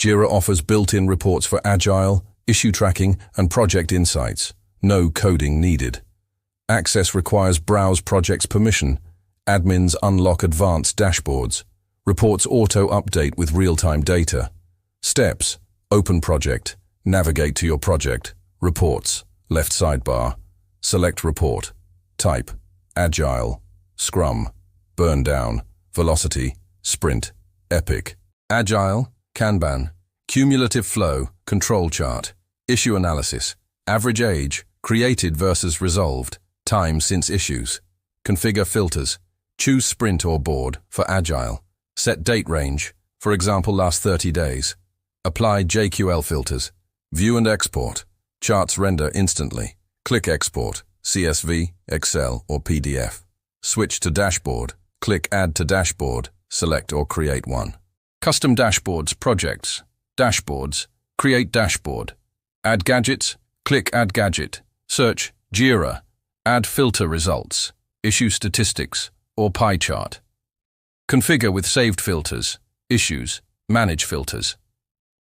Jira offers built-in reports for agile, issue tracking, and project insights. No coding needed. Access requires browse projects permission. Admins unlock advanced dashboards. Reports auto-update with real-time data. Steps: open project, navigate to your project, reports, left sidebar, select report, type, agile, scrum, burn down, velocity, sprint, epic. Agile, Kanban, cumulative flow, control chart, issue analysis, average age, created versus resolved, time since issues. Configure filters, choose sprint or board for agile. Set date range, for example last 30 days. Apply JQL filters, view and export, charts render instantly. Click export, CSV, Excel or PDF. Switch to dashboard, click add to dashboard, select or create one. Custom dashboards, projects, dashboards, create dashboard. Add gadgets, click add gadget. Search Jira, add filter results, issue statistics or pie chart. Configure with saved filters, issues, manage filters.